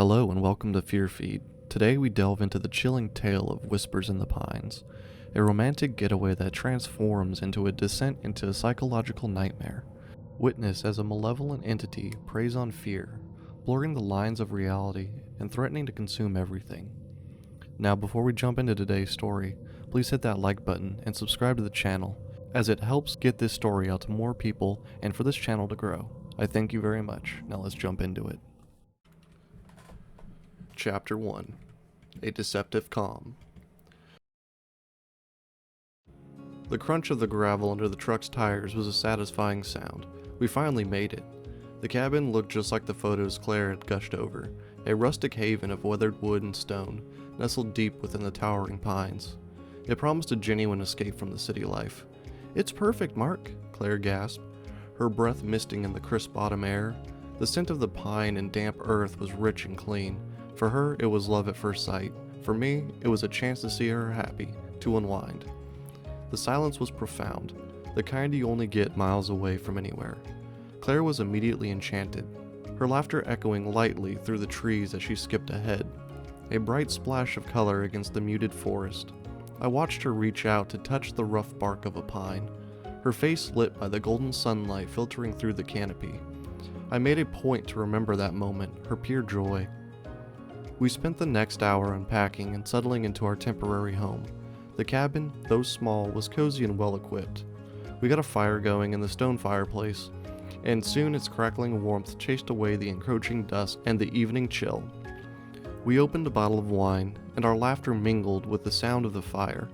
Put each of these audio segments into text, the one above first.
Hello and welcome to Fear Feed. Today we delve into the chilling tale of Whispers in the Pines, a romantic getaway that transforms into a descent into a psychological nightmare. Witness as a malevolent entity preys on fear, blurring the lines of reality and threatening to consume everything. Now before we jump into today's story, please hit that like button and subscribe to the channel, as it helps get this story out to more people and for this channel to grow. I thank you very much. Now let's jump into it. Chapter 1. A Deceptive Calm. The crunch of the gravel under the truck's tires was a satisfying sound. We finally made it. The cabin looked just like the photos Clare had gushed over, a rustic haven of weathered wood and stone, nestled deep within the towering pines. It promised a genuine escape from the city life. "It's perfect, Mark," Clare gasped, her breath misting in the crisp autumn air. The scent of the pine and damp earth was rich and clean. For her, it was love at first sight. For me, it was a chance to see her happy, to unwind. The silence was profound, the kind you only get miles away from anywhere. Clare was immediately enchanted, her laughter echoing lightly through the trees as she skipped ahead, a bright splash of color against the muted forest. I watched her reach out to touch the rough bark of a pine, her face lit by the golden sunlight filtering through the canopy. I made a point to remember that moment, her pure joy. We spent the next hour unpacking and settling into our temporary home. The cabin, though small, was cozy and well equipped. We got a fire going in the stone fireplace, and soon its crackling warmth chased away the encroaching dusk and the evening chill. We opened a bottle of wine, and our laughter mingled with the sound of the fire.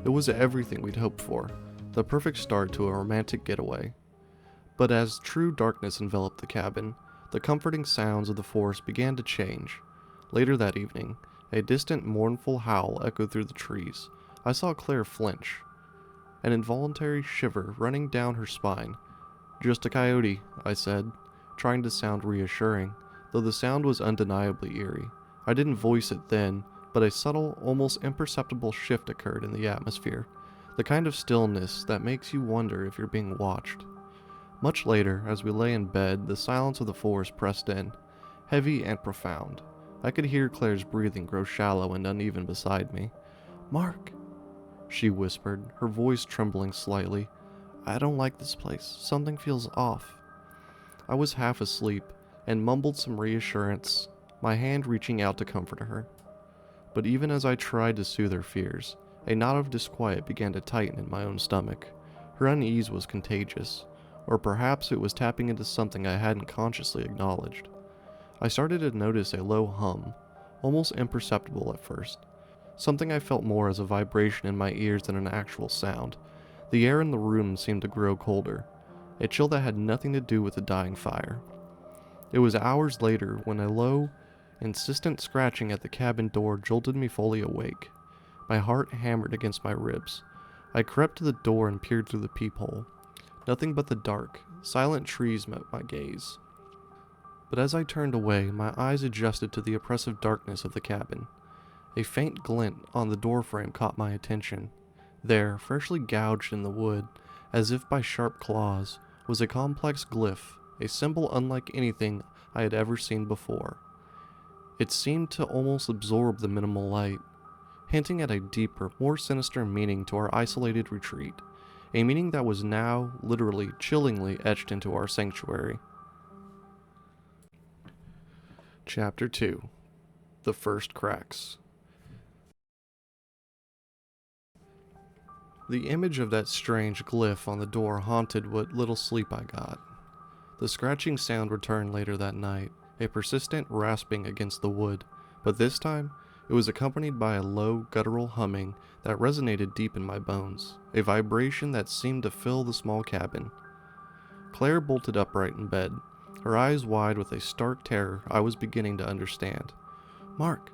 It was everything we'd hoped for, the perfect start to a romantic getaway. But as true darkness enveloped the cabin, the comforting sounds of the forest began to change. Later that evening, a distant mournful howl echoed through the trees. I saw Clare flinch, an involuntary shiver running down her spine. "Just a coyote," I said, trying to sound reassuring, though the sound was undeniably eerie. I didn't voice it then, but a subtle, almost imperceptible shift occurred in the atmosphere, the kind of stillness that makes you wonder if you're being watched. Much later, as we lay in bed, the silence of the forest pressed in, heavy and profound. I could hear Clare's breathing grow shallow and uneven beside me. "Mark," she whispered, her voice trembling slightly. "I don't like this place. Something feels off." I was half asleep and mumbled some reassurance, my hand reaching out to comfort her. But even as I tried to soothe her fears, a knot of disquiet began to tighten in my own stomach. Her unease was contagious, or perhaps it was tapping into something I hadn't consciously acknowledged. I started to notice a low hum, almost imperceptible at first, something I felt more as a vibration in my ears than an actual sound. The air in the room seemed to grow colder, a chill that had nothing to do with the dying fire. It was hours later when a low, insistent scratching at the cabin door jolted me fully awake. My heart hammered against my ribs. I crept to the door and peered through the peephole. Nothing but the dark, silent trees met my gaze. But as I turned away, my eyes adjusted to the oppressive darkness of the cabin. A faint glint on the doorframe caught my attention. There, freshly gouged in the wood, as if by sharp claws, was a complex glyph, a symbol unlike anything I had ever seen before. It seemed to almost absorb the minimal light, hinting at a deeper, more sinister meaning to our isolated retreat, a meaning that was now, literally, chillingly etched into our sanctuary. Chapter 2. The First Cracks. The image of that strange glyph on the door haunted what little sleep I got. The scratching sound returned later that night, a persistent rasping against the wood, but this time, it was accompanied by a low, guttural humming that resonated deep in my bones, a vibration that seemed to fill the small cabin. Clare bolted upright in bed, her eyes wide with a stark terror I was beginning to understand. "Mark,"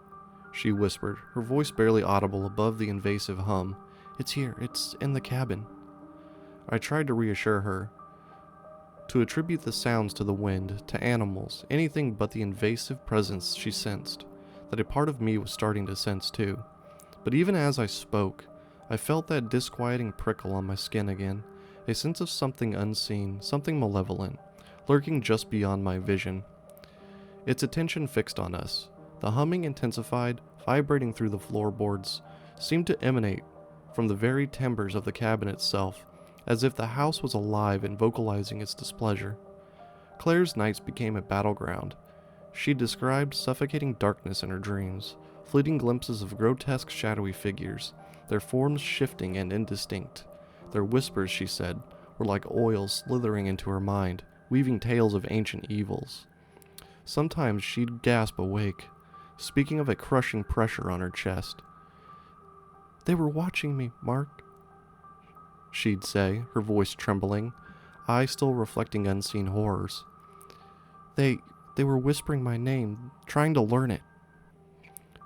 she whispered, her voice barely audible above the invasive hum. "It's here. It's in the cabin." I tried to reassure her, to attribute the sounds to the wind, to animals, anything but the invasive presence she sensed, that a part of me was starting to sense too. But even as I spoke, I felt that disquieting prickle on my skin again, a sense of something unseen, something malevolent, lurking just beyond my vision. Its attention fixed on us, The humming intensified, vibrating through the floorboards, seemed to emanate from the very timbers of the cabin itself, as if the house was alive and vocalizing its displeasure. Claire's nights became a battleground. She described suffocating darkness in her dreams, fleeting glimpses of grotesque shadowy figures, their forms shifting and indistinct. Their whispers, she said, were like oil slithering into her mind, weaving tales of ancient evils. Sometimes she'd gasp awake, speaking of a crushing pressure on her chest. "They were watching me, Mark," she'd say, her voice trembling, eyes still reflecting unseen horrors. They were whispering my name, trying to learn it."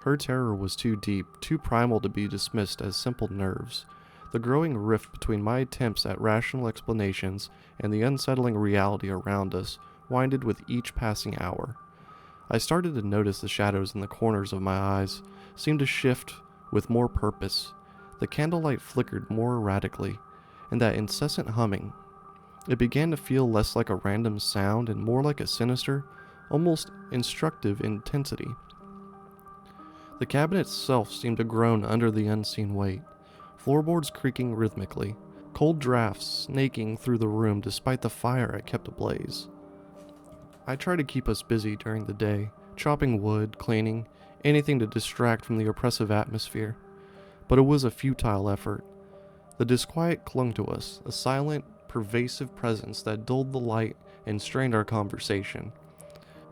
Her terror was too deep, too primal to be dismissed as simple nerves. The growing rift between my attempts at rational explanations and the unsettling reality around us widened with each passing hour. I started to notice the shadows in the corners of my eyes seemed to shift with more purpose. The candlelight flickered more erratically, and that incessant humming. It began to feel less like a random sound and more like a sinister, almost instructive intensity. The cabin itself seemed to groan under the unseen weight, floorboards creaking rhythmically, cold drafts snaking through the room despite the fire I kept ablaze. I tried to keep us busy during the day, chopping wood, cleaning, anything to distract from the oppressive atmosphere. But it was a futile effort. The disquiet clung to us, a silent, pervasive presence that dulled the light and strained our conversation.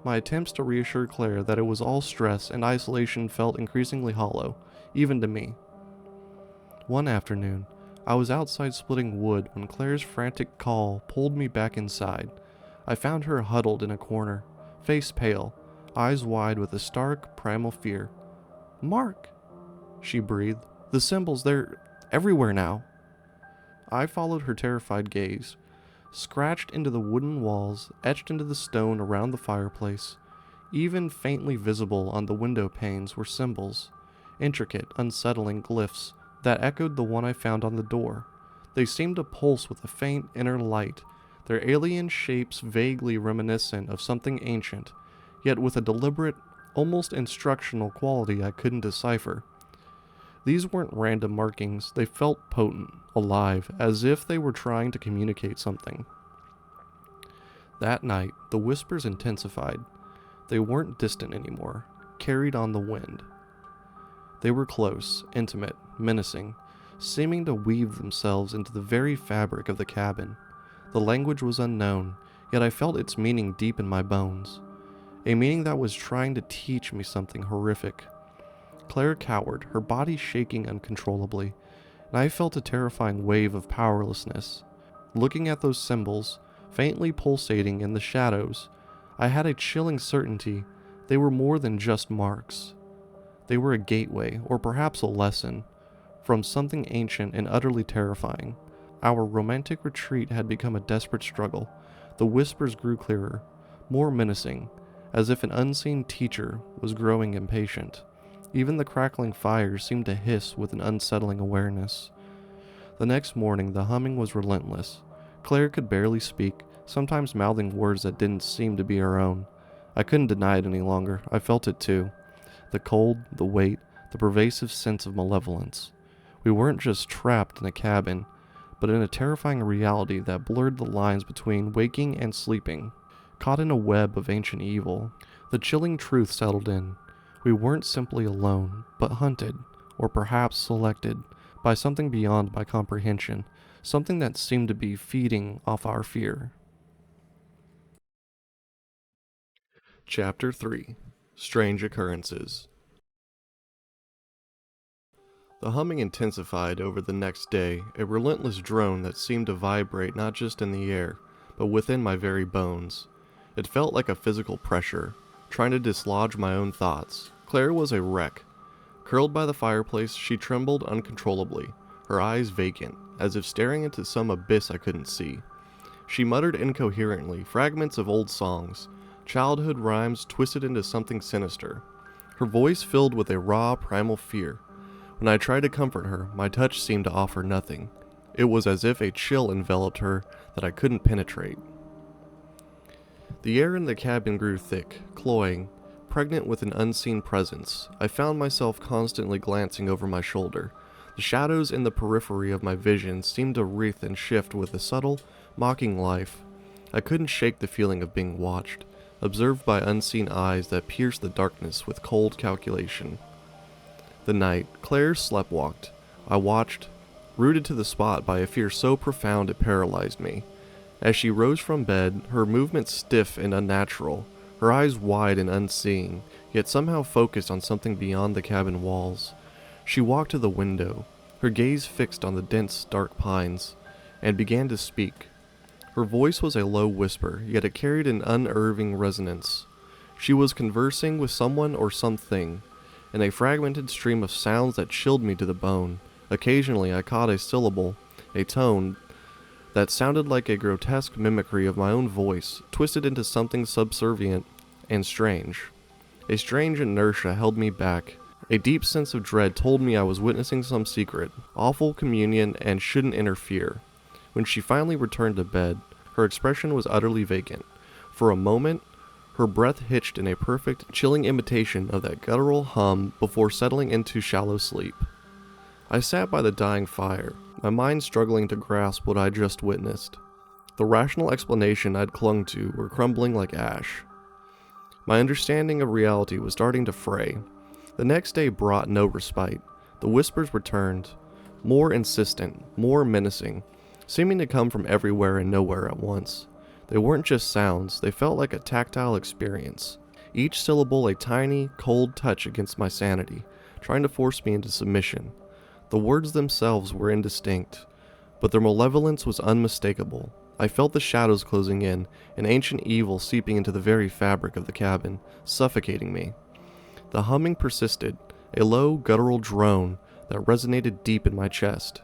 My attempts to reassure Claire that it was all stress and isolation felt increasingly hollow, even to me. One afternoon, I was outside splitting wood when Claire's frantic call pulled me back inside. I found her huddled in a corner, face pale, eyes wide with a stark, primal fear. "Mark," she breathed, "the symbols, they're everywhere now." I followed her terrified gaze. Scratched into the wooden walls, etched into the stone around the fireplace, even faintly visible on the window panes were symbols, intricate, unsettling glyphs that echoed the one I found on the door. They seemed to pulse with a faint inner light, their alien shapes vaguely reminiscent of something ancient, yet with a deliberate, almost instructional quality I couldn't decipher. These weren't random markings, they felt potent, alive, as if they were trying to communicate something. That night, the whispers intensified. They weren't distant anymore, carried on the wind. They were close, intimate, menacing, seeming to weave themselves into the very fabric of the cabin. The language was unknown, yet I felt its meaning deep in my bones. A meaning that was trying to teach me something horrific. Claire cowered, her body shaking uncontrollably, and I felt a terrifying wave of powerlessness. Looking at those symbols, faintly pulsating in the shadows, I had a chilling certainty they were more than just marks. They were a gateway, or perhaps a lesson, from something ancient and utterly terrifying. Our romantic retreat had become a desperate struggle. The whispers grew clearer, more menacing, as if an unseen teacher was growing impatient. Even the crackling fires seemed to hiss with an unsettling awareness. The next morning, the humming was relentless. Claire could barely speak, sometimes mouthing words that didn't seem to be her own. I couldn't deny it any longer. I felt it too. The cold, the weight, the pervasive sense of malevolence. We weren't just trapped in a cabin, but in a terrifying reality that blurred the lines between waking and sleeping. Caught in a web of ancient evil, the chilling truth settled in. We weren't simply alone, but hunted, or perhaps selected, by something beyond my comprehension, something that seemed to be feeding off our fear. Chapter 3. Strange Occurrences. The humming intensified over the next day, a relentless drone that seemed to vibrate not just in the air, but within my very bones. It felt like a physical pressure, trying to dislodge my own thoughts. Claire was a wreck. Curled by the fireplace, she trembled uncontrollably, her eyes vacant, as if staring into some abyss I couldn't see. She muttered incoherently, fragments of old songs, childhood rhymes twisted into something sinister. Her voice filled with a raw, primal fear. When I tried to comfort her, my touch seemed to offer nothing. It was as if a chill enveloped her that I couldn't penetrate. The air in the cabin grew thick, cloying, pregnant with an unseen presence. I found myself constantly glancing over my shoulder. The shadows in the periphery of my vision seemed to wreath and shift with a subtle, mocking life. I couldn't shake the feeling of being watched, observed by unseen eyes that pierced the darkness with cold calculation. The night, Clare sleptwalked. I watched, rooted to the spot by a fear so profound it paralyzed me. As she rose from bed, her movements stiff and unnatural, her eyes wide and unseeing, yet somehow focused on something beyond the cabin walls. She walked to the window, her gaze fixed on the dense, dark pines, and began to speak. Her voice was a low whisper, yet it carried an unnerving resonance. She was conversing with someone or something, in a fragmented stream of sounds that chilled me to the bone. Occasionally I caught a syllable, a tone that sounded like a grotesque mimicry of my own voice, twisted into something subservient and strange. A strange inertia held me back. A deep sense of dread told me I was witnessing some secret, awful communion and shouldn't interfere. When she finally returned to bed, her expression was utterly vacant. For a moment, her breath hitched in a perfect, chilling imitation of that guttural hum before settling into shallow sleep. I sat by the dying fire, my mind struggling to grasp what I'd just witnessed. The rational explanation I'd clung to were crumbling like ash. My understanding of reality was starting to fray. The next day brought no respite. The whispers returned, more insistent, more menacing, seeming to come from everywhere and nowhere at once. They weren't just sounds, they felt like a tactile experience. Each syllable a tiny, cold touch against my sanity, trying to force me into submission. The words themselves were indistinct, but their malevolence was unmistakable. I felt the shadows closing in, an ancient evil seeping into the very fabric of the cabin, suffocating me. The humming persisted, a low, guttural drone that resonated deep in my chest.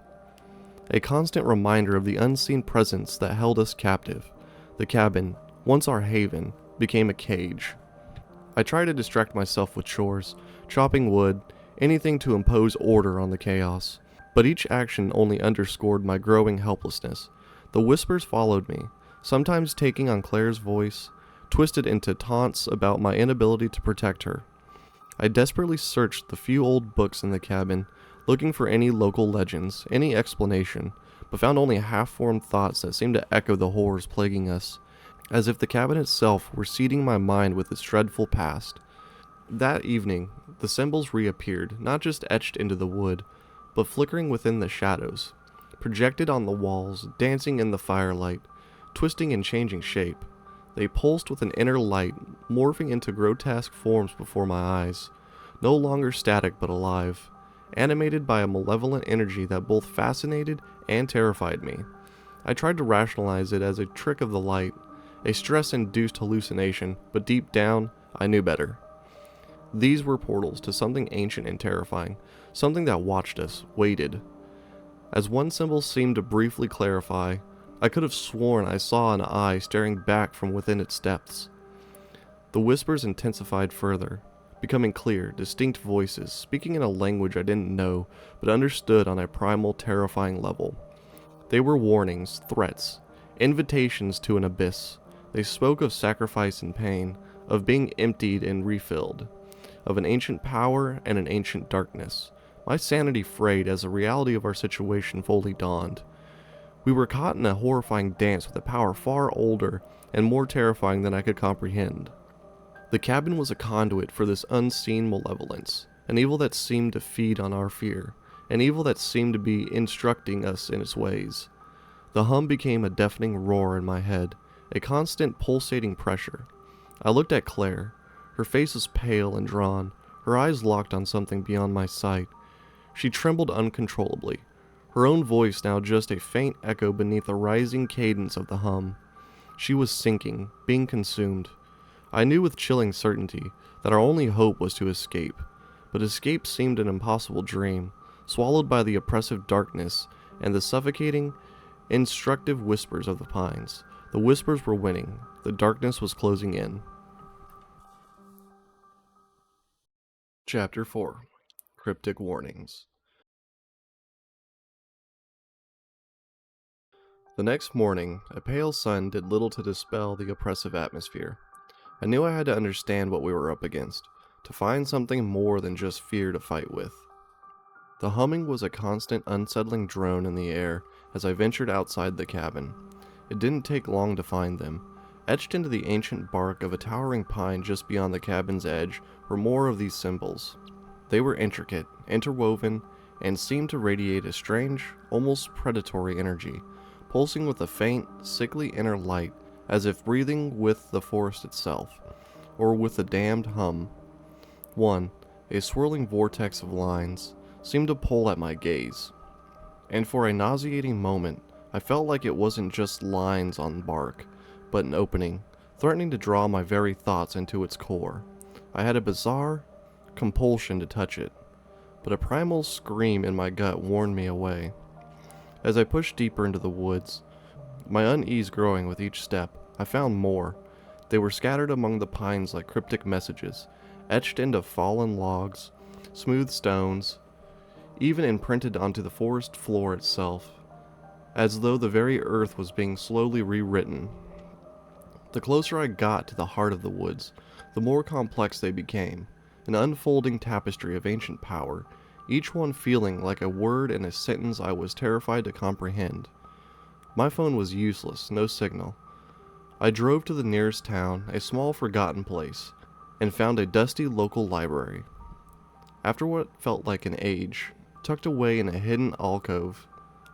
A constant reminder of the unseen presence that held us captive. The cabin, once our haven, became a cage. I tried to distract myself with chores, chopping wood, anything to impose order on the chaos, but each action only underscored my growing helplessness. The whispers followed me, sometimes taking on Clare's voice, twisted into taunts about my inability to protect her. I desperately searched the few old books in the cabin, looking for any local legends, any explanation, but found only half-formed thoughts that seemed to echo the horrors plaguing us, as if the cabin itself were seeding my mind with its dreadful past. That evening, the symbols reappeared, not just etched into the wood, but flickering within the shadows, projected on the walls, dancing in the firelight, twisting and changing shape. They pulsed with an inner light, morphing into grotesque forms before my eyes, no longer static but alive, animated by a malevolent energy that both fascinated and terrified me. I tried to rationalize it as a trick of the light, a stress-induced hallucination, but deep down, I knew better. These were portals to something ancient and terrifying, something that watched us, waited. As one symbol seemed to briefly clarify, I could have sworn I saw an eye staring back from within its depths. The whispers intensified further, becoming clear, distinct voices, speaking in a language I didn't know, but understood on a primal, terrifying level. They were warnings, threats, invitations to an abyss. They spoke of sacrifice and pain, of being emptied and refilled, of an ancient power and an ancient darkness. My sanity frayed as the reality of our situation fully dawned. We were caught in a horrifying dance with a power far older and more terrifying than I could comprehend. The cabin was a conduit for this unseen malevolence, an evil that seemed to feed on our fear, an evil that seemed to be instructing us in its ways. The hum became a deafening roar in my head, a constant pulsating pressure. I looked at Clare. Her face was pale and drawn, her eyes locked on something beyond my sight. She trembled uncontrollably, her own voice now just a faint echo beneath the rising cadence of the hum. She was sinking, being consumed. I knew with chilling certainty that our only hope was to escape, but escape seemed an impossible dream, swallowed by the oppressive darkness and the suffocating, instructive whispers of the pines. The whispers were winning, the darkness was closing in. Chapter 4. Cryptic Warnings. The next morning, a pale sun did little to dispel the oppressive atmosphere. I knew I had to understand what we were up against, to find something more than just fear to fight with. The humming was a constant, unsettling drone in the air as I ventured outside the cabin. It didn't take long to find them. Etched into the ancient bark of a towering pine just beyond the cabin's edge were more of these symbols. They were intricate, interwoven, and seemed to radiate a strange, almost predatory energy, pulsing with a faint, sickly inner light, as if breathing with the forest itself, or with a damned hum. One, a swirling vortex of lines, seemed to pull at my gaze, and for a nauseating moment, I felt like it wasn't just lines on bark, but an opening, threatening to draw my very thoughts into its core. I had a bizarre compulsion to touch it, but a primal scream in my gut warned me away. As I pushed deeper into the woods, my unease growing with each step, I found more. They were scattered among the pines like cryptic messages, etched into fallen logs, smooth stones, even imprinted onto the forest floor itself, as though the very earth was being slowly rewritten. The closer I got to the heart of the woods, the more complex they became, an unfolding tapestry of ancient power, each one feeling like a word and a sentence I was terrified to comprehend. My phone was useless, no signal. I drove to the nearest town, a small forgotten place, and found a dusty local library. After what felt like an age, tucked away in a hidden alcove,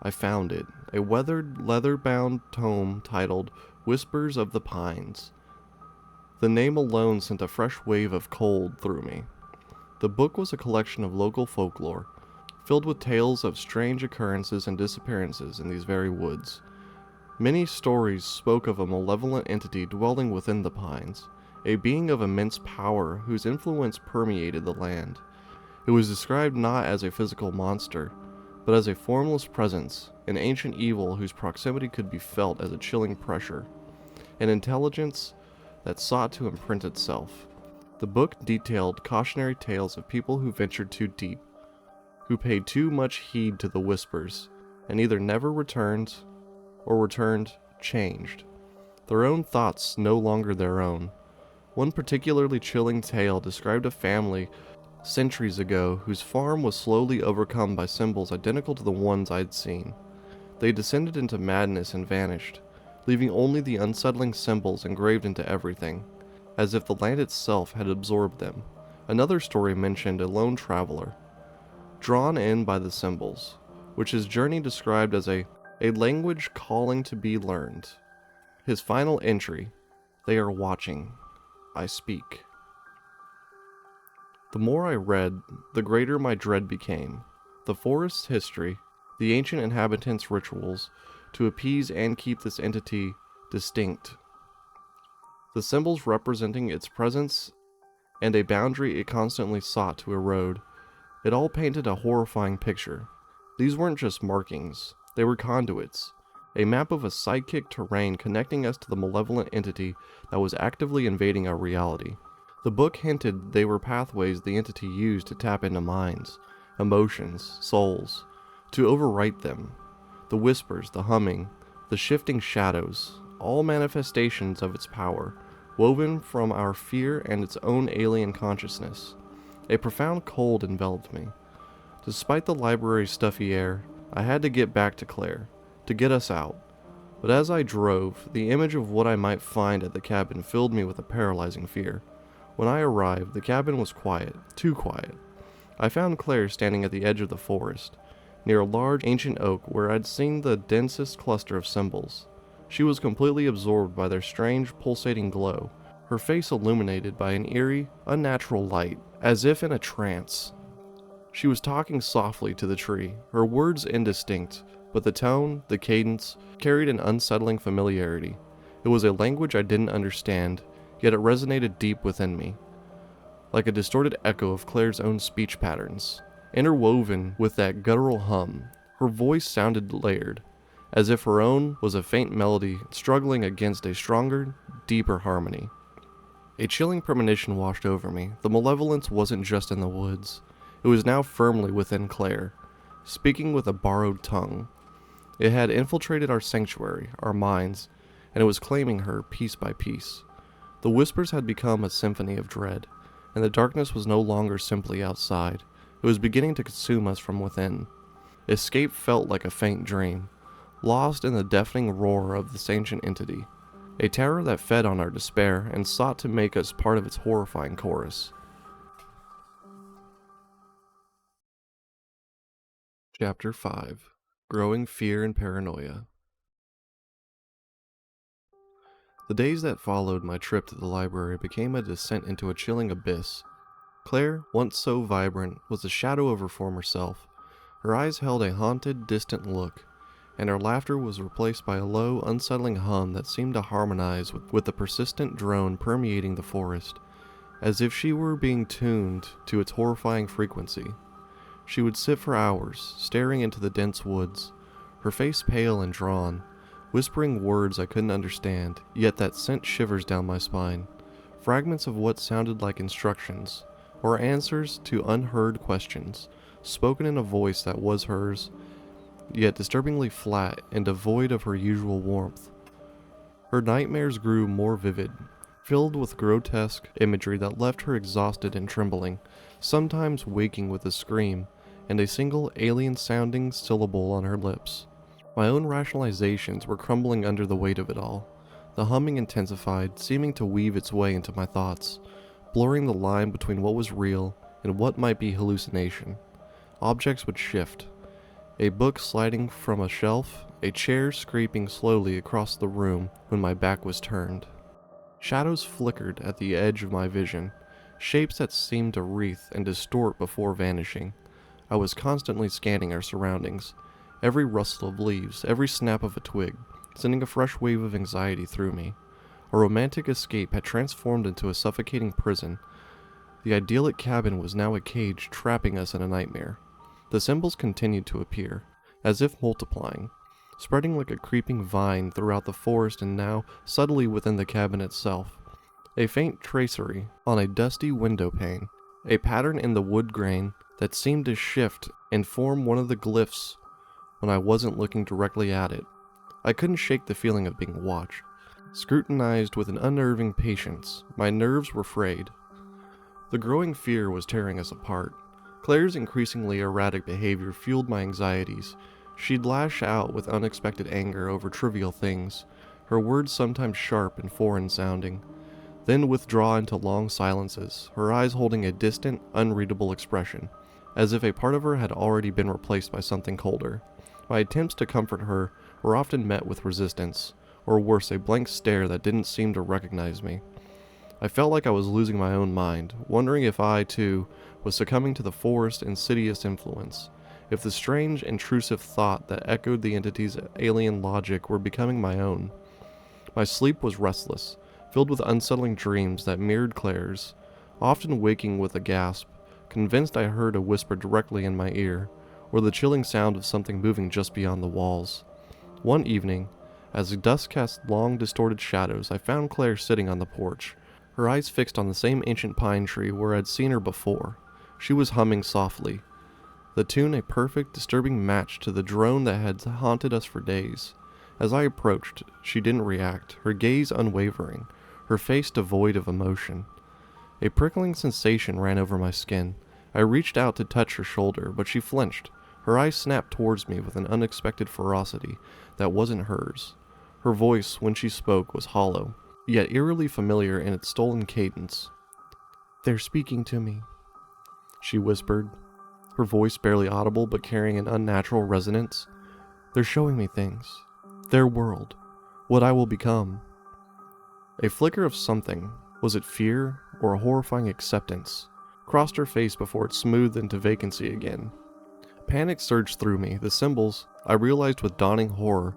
I found it, a weathered, leather-bound tome titled Whispers of the Pines. The name alone sent a fresh wave of cold through me. The book was a collection of local folklore, filled with tales of strange occurrences and disappearances in these very woods. Many stories spoke of a malevolent entity dwelling within the pines, a being of immense power whose influence permeated the land. It was described not as a physical monster, but as a formless presence, an ancient evil whose proximity could be felt as a chilling pressure, an intelligence that sought to imprint itself. The book detailed cautionary tales of people who ventured too deep, who paid too much heed to the whispers, and either never returned, or returned changed, their own thoughts no longer their own. One particularly chilling tale described a family centuries ago whose farm was slowly overcome by symbols identical to the ones I'd seen. They descended into madness and vanished, leaving only the unsettling symbols engraved into everything, as if the land itself had absorbed them. Another story mentioned a lone traveler, drawn in by the symbols, which his journey described as a language calling to be learned. His final entry, "They are watching, I speak." The more I read, the greater my dread became. The forest's history, the ancient inhabitants' rituals, to appease and keep this entity distinct. The symbols representing its presence and a boundary it constantly sought to erode. It all painted a horrifying picture. These weren't just markings, they were conduits, a map of a psychic terrain connecting us to the malevolent entity that was actively invading our reality. The book hinted they were pathways the entity used to tap into minds, emotions, souls, to overwrite them. The whispers, the humming, the shifting shadows, all manifestations of its power, woven from our fear and its own alien consciousness. A profound cold enveloped me. Despite the library's stuffy air, I had to get back to Clare, to get us out. But as I drove, the image of what I might find at the cabin filled me with a paralyzing fear. When I arrived, the cabin was quiet, too quiet. I found Clare standing at the edge of the forest, near a large ancient oak where I'd seen the densest cluster of symbols. She was completely absorbed by their strange, pulsating glow, her face illuminated by an eerie, unnatural light, as if in a trance. She was talking softly to the tree, her words indistinct, but the tone, the cadence, carried an unsettling familiarity. It was a language I didn't understand, yet it resonated deep within me, like a distorted echo of Claire's own speech patterns. Interwoven with that guttural hum, her voice sounded layered, as if her own was a faint melody struggling against a stronger, deeper harmony. A chilling premonition washed over me. The malevolence wasn't just in the woods. It was now firmly within Clare, speaking with a borrowed tongue. It had infiltrated our sanctuary, our minds, and it was claiming her piece by piece. The whispers had become a symphony of dread, and the darkness was no longer simply outside. It was beginning to consume us from within. Escape felt like a faint dream, lost in the deafening roar of this ancient entity, a terror that fed on our despair and sought to make us part of its horrifying chorus. Chapter 5. Growing Fear and Paranoia. The days that followed my trip to the library became a descent into a chilling abyss. Clare, once so vibrant, was a shadow of her former self. Her eyes held a haunted, distant look, and her laughter was replaced by a low, unsettling hum that seemed to harmonize with the persistent drone permeating the forest, as if she were being tuned to its horrifying frequency. She would sit for hours, staring into the dense woods, her face pale and drawn, whispering words I couldn't understand, yet that sent shivers down my spine, fragments of what sounded like instructions, or answers to unheard questions, spoken in a voice that was hers, yet disturbingly flat and devoid of her usual warmth. Her nightmares grew more vivid, filled with grotesque imagery that left her exhausted and trembling, sometimes waking with a scream and a single alien-sounding syllable on her lips. My own rationalizations were crumbling under the weight of it all. The humming intensified, seeming to weave its way into my thoughts, blurring the line between what was real and what might be hallucination. Objects would shift, a book sliding from a shelf, a chair scraping slowly across the room when my back was turned. Shadows flickered at the edge of my vision, shapes that seemed to wreath and distort before vanishing. I was constantly scanning our surroundings, every rustle of leaves, every snap of a twig, sending a fresh wave of anxiety through me. A romantic escape had transformed into a suffocating prison. The idyllic cabin was now a cage trapping us in a nightmare. The symbols continued to appear, as if multiplying, spreading like a creeping vine throughout the forest and now subtly within the cabin itself. A faint tracery on a dusty window pane, a pattern in the wood grain that seemed to shift and form one of the glyphs when I wasn't looking directly at it. I couldn't shake the feeling of being watched, scrutinized with an unnerving patience. My nerves were frayed. The growing fear was tearing us apart. Claire's increasingly erratic behavior fueled my anxieties. She'd lash out with unexpected anger over trivial things, her words sometimes sharp and foreign-sounding, then withdraw into long silences, her eyes holding a distant, unreadable expression, as if a part of her had already been replaced by something colder. My attempts to comfort her were often met with resistance, or worse, a blank stare that didn't seem to recognize me. I felt like I was losing my own mind, wondering if I, too, was succumbing to the forest's insidious influence, if the strange, intrusive thought that echoed the entity's alien logic were becoming my own. My sleep was restless, filled with unsettling dreams that mirrored Claire's, often waking with a gasp, convinced I heard a whisper directly in my ear, or the chilling sound of something moving just beyond the walls. One evening, as the dusk cast long, distorted shadows, I found Claire sitting on the porch, her eyes fixed on the same ancient pine tree where I'd seen her before. She was humming softly, the tune a perfect, disturbing match to the drone that had haunted us for days. As I approached, she didn't react, her gaze unwavering, her face devoid of emotion. A prickling sensation ran over my skin. I reached out to touch her shoulder, but she flinched. Her eyes snapped towards me with an unexpected ferocity that wasn't hers. Her voice, when she spoke, was hollow, yet eerily familiar in its stolen cadence. "They're speaking to me," she whispered, her voice barely audible but carrying an unnatural resonance. "They're showing me things. Their world. What I will become." A flicker of something, was it fear or a horrifying acceptance, crossed her face before it smoothed into vacancy again. Panic surged through me. The symbols, I realized with dawning horror,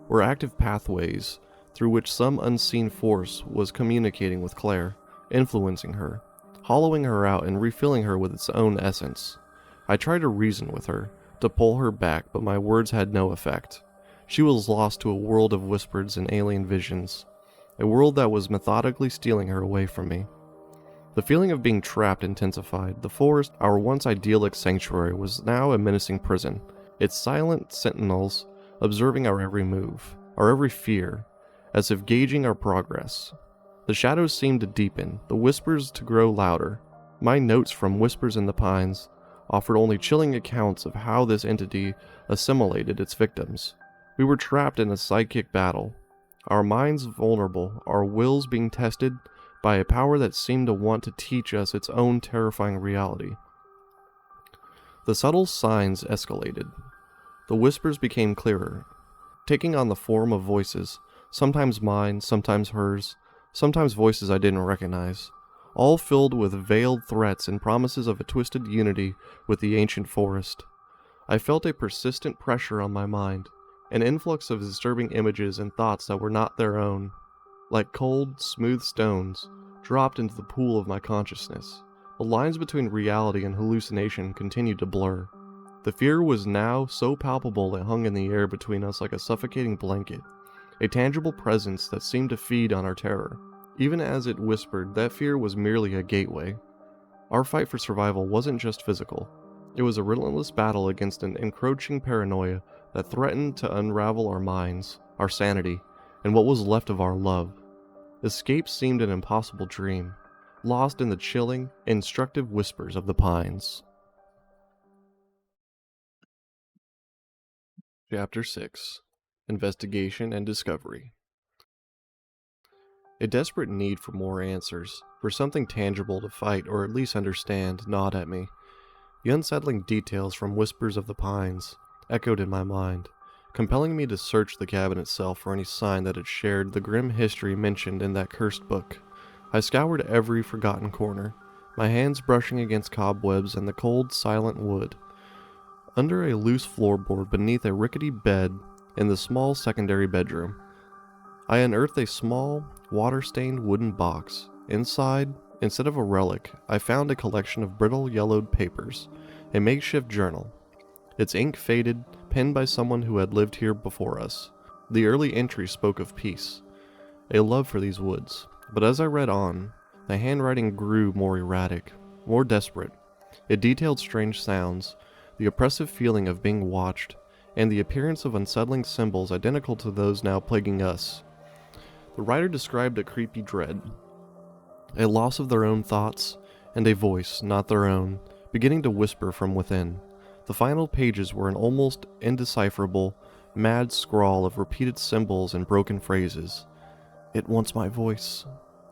were active pathways through which some unseen force was communicating with Claire, influencing her, hollowing her out and refilling her with its own essence. I tried to reason with her, to pull her back, but my words had no effect. She was lost to a world of whispers and alien visions, a world that was methodically stealing her away from me. The feeling of being trapped intensified. The forest, our once idyllic sanctuary, was now a menacing prison, its silent sentinels observing our every move, our every fear, as if gauging our progress. The shadows seemed to deepen, the whispers to grow louder. My notes from Whispers in the Pines offered only chilling accounts of how this entity assimilated its victims. We were trapped in a psychic battle, our minds vulnerable, our wills being tested by a power that seemed to want to teach us its own terrifying reality. The subtle signs escalated. The whispers became clearer, taking on the form of voices, sometimes mine, sometimes hers, sometimes voices I didn't recognize, all filled with veiled threats and promises of a twisted unity with the ancient forest. I felt a persistent pressure on my mind, an influx of disturbing images and thoughts that were not their own, like cold, smooth stones, dropped into the pool of my consciousness. The lines between reality and hallucination continued to blur. The fear was now so palpable it hung in the air between us like a suffocating blanket, a tangible presence that seemed to feed on our terror. Even as it whispered, that fear was merely a gateway. Our fight for survival wasn't just physical. It was a relentless battle against an encroaching paranoia that threatened to unravel our minds, our sanity, and what was left of our love. Escape seemed an impossible dream, lost in the chilling, instructive whispers of the pines. Chapter 6. Investigation and Discovery. A desperate need for more answers, for something tangible to fight or at least understand, gnawed at me. The unsettling details from Whispers of the Pines echoed in my mind, compelling me to search the cabin itself for any sign that it shared the grim history mentioned in that cursed book. I scoured every forgotten corner, my hands brushing against cobwebs and the cold, silent wood. Under a loose floorboard beneath a rickety bed in the small secondary bedroom, I unearthed a small, water-stained wooden box. Inside, instead of a relic, I found a collection of brittle yellowed papers, a makeshift journal. Its ink faded, penned by someone who had lived here before us. The early entry spoke of peace, a love for these woods. But as I read on, the handwriting grew more erratic, more desperate. It detailed strange sounds, the oppressive feeling of being watched, and the appearance of unsettling symbols identical to those now plaguing us. The writer described a creepy dread, a loss of their own thoughts, and a voice, not their own, beginning to whisper from within. The final pages were an almost indecipherable, mad scrawl of repeated symbols and broken phrases. It wants my voice.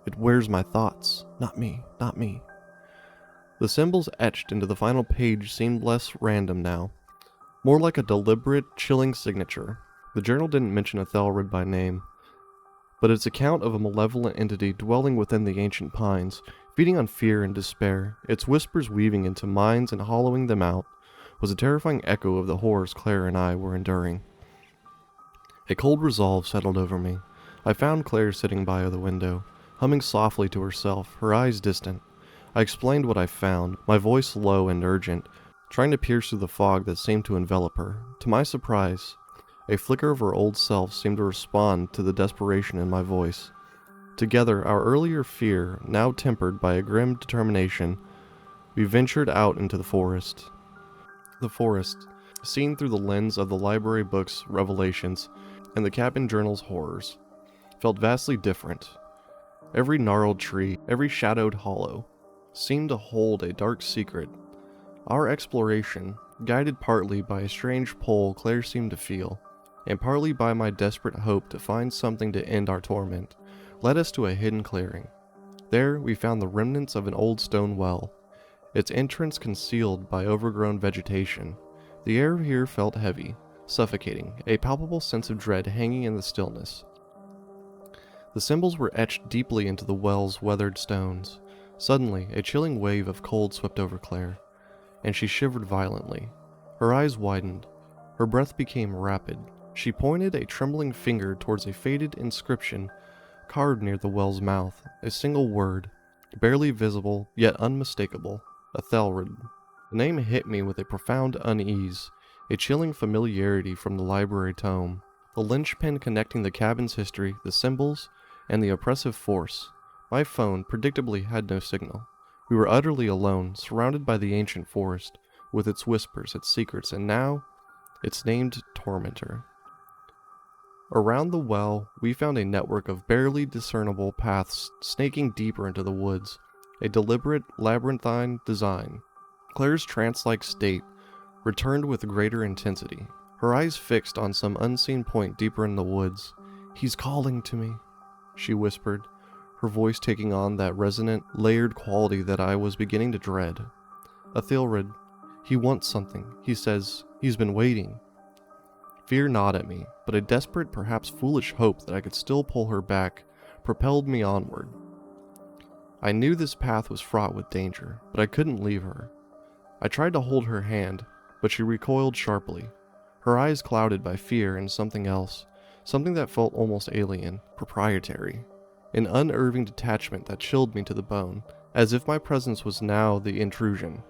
It wears my thoughts. Not me, not me. The symbols etched into the final page seemed less random now, more like a deliberate, chilling signature. The journal didn't mention Aethelred by name, but its account of a malevolent entity dwelling within the ancient pines, feeding on fear and despair, its whispers weaving into minds and hollowing them out, was a terrifying echo of the horrors Clare and I were enduring. A cold resolve settled over me. I found Clare sitting by the window, humming softly to herself, her eyes distant. I explained what I found, my voice low and urgent, trying to pierce through the fog that seemed to envelop her. To my surprise, a flicker of her old self seemed to respond to the desperation in my voice. Together, our earlier fear, now tempered by a grim determination, we ventured out into the forest. The forest, seen through the lens of the library book's revelations and the cabin journal's horrors, felt vastly different. Every gnarled tree, every shadowed hollow, seemed to hold a dark secret. Our exploration, guided partly by a strange pull Clare seemed to feel, and partly by my desperate hope to find something to end our torment, led us to a hidden clearing. There we found the remnants of an old stone well, its entrance concealed by overgrown vegetation. The air here felt heavy, suffocating, a palpable sense of dread hanging in the stillness. The symbols were etched deeply into the well's weathered stones. Suddenly, a chilling wave of cold swept over Clare, and she shivered violently. Her eyes widened. Her breath became rapid. She pointed a trembling finger towards a faded inscription carved near the well's mouth, a single word, barely visible, yet unmistakable: Aethelred. The name hit me with a profound unease, a chilling familiarity from the library tome, the linchpin connecting the cabin's history, the symbols, and the oppressive force. My phone predictably had no signal. We were utterly alone, surrounded by the ancient forest, with its whispers, its secrets, and now, its named tormentor. Around the well, we found a network of barely discernible paths snaking deeper into the woods, a deliberate, labyrinthine design. Claire's trance-like state returned with greater intensity, her eyes fixed on some unseen point deeper in the woods. "He's calling to me," she whispered, her voice taking on that resonant, layered quality that I was beginning to dread. "Aethelred, he wants something. He says he's been waiting." Fear gnawed at me, but a desperate, perhaps foolish hope that I could still pull her back propelled me onward. I knew this path was fraught with danger, but I couldn't leave her. I tried to hold her hand, but she recoiled sharply, her eyes clouded by fear and something else, something that felt almost alien, proprietary, an unnerving detachment that chilled me to the bone, as if my presence was now the intrusion.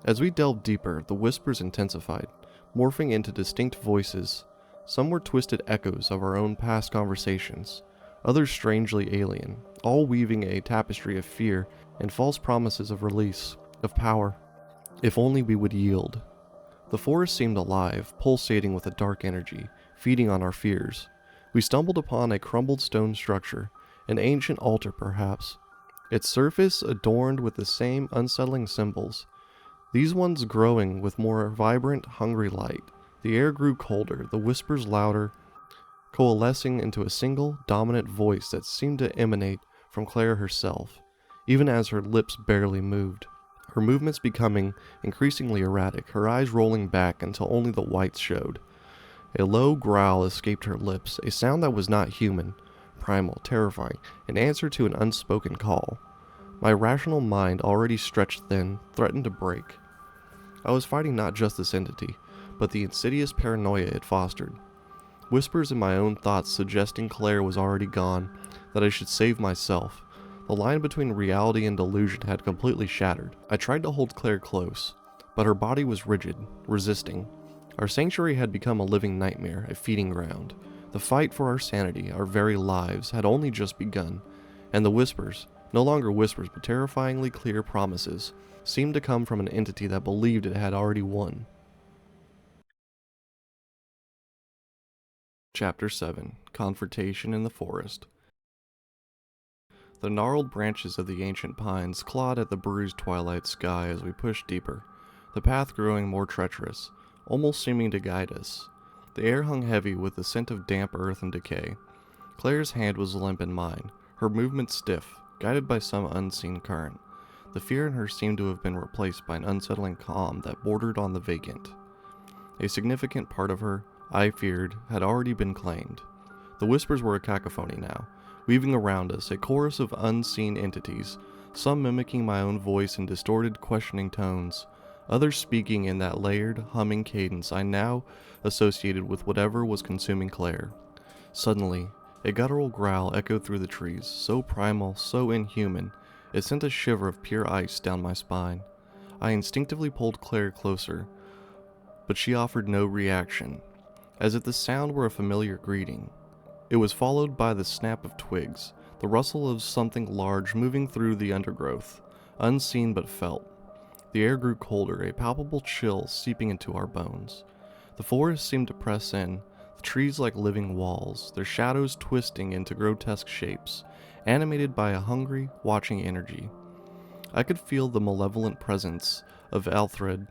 As we delved deeper, the whispers intensified, morphing into distinct voices. Some were twisted echoes of our own past conversations, others strangely alien, all weaving a tapestry of fear and false promises of release, of power. If only we would yield. The forest seemed alive, pulsating with a dark energy, feeding on our fears. We stumbled upon a crumbled stone structure, an ancient altar perhaps, its surface adorned with the same unsettling symbols, these ones growing with more vibrant, hungry light. The air grew colder, the whispers louder, coalescing into a single, dominant voice that seemed to emanate from Clare herself, even as her lips barely moved. Her movements becoming increasingly erratic, her eyes rolling back until only the whites showed. A low growl escaped her lips, a sound that was not human, primal, terrifying, an answer to an unspoken call. My rational mind, already stretched thin, threatened to break. I was fighting not just this entity, but the insidious paranoia it fostered. Whispers in my own thoughts suggesting Clare was already gone, that I should save myself. The line between reality and delusion had completely shattered. I tried to hold Clare close, but her body was rigid, resisting. Our sanctuary had become a living nightmare, a feeding ground. The fight for our sanity, our very lives, had only just begun, and the whispers, no longer whispers but terrifyingly clear promises, seemed to come from an entity that believed it had already won. Chapter 7. Confrontation in the Forest. The gnarled branches of the ancient pines clawed at the bruised twilight sky as we pushed deeper, the path growing more treacherous, almost seeming to guide us. The air hung heavy with the scent of damp earth and decay. Clare's hand was limp in mine, her movements stiff, guided by some unseen current. The fear in her seemed to have been replaced by an unsettling calm that bordered on the vacant. A significant part of her, I feared, had already been claimed. The whispers were a cacophony now, weaving around us, a chorus of unseen entities, some mimicking my own voice in distorted, questioning tones, others speaking in that layered, humming cadence I now associated with whatever was consuming Clare. Suddenly, a guttural growl echoed through the trees, so primal, so inhuman, it sent a shiver of pure ice down my spine. I instinctively pulled Clare closer, but she offered no reaction, as if the sound were a familiar greeting. It was followed by the snap of twigs, the rustle of something large moving through the undergrowth, unseen but felt. The air grew colder, a palpable chill seeping into our bones. The forest seemed to press in, the trees like living walls, their shadows twisting into grotesque shapes, animated by a hungry, watching energy. I could feel the malevolent presence of Aethelred,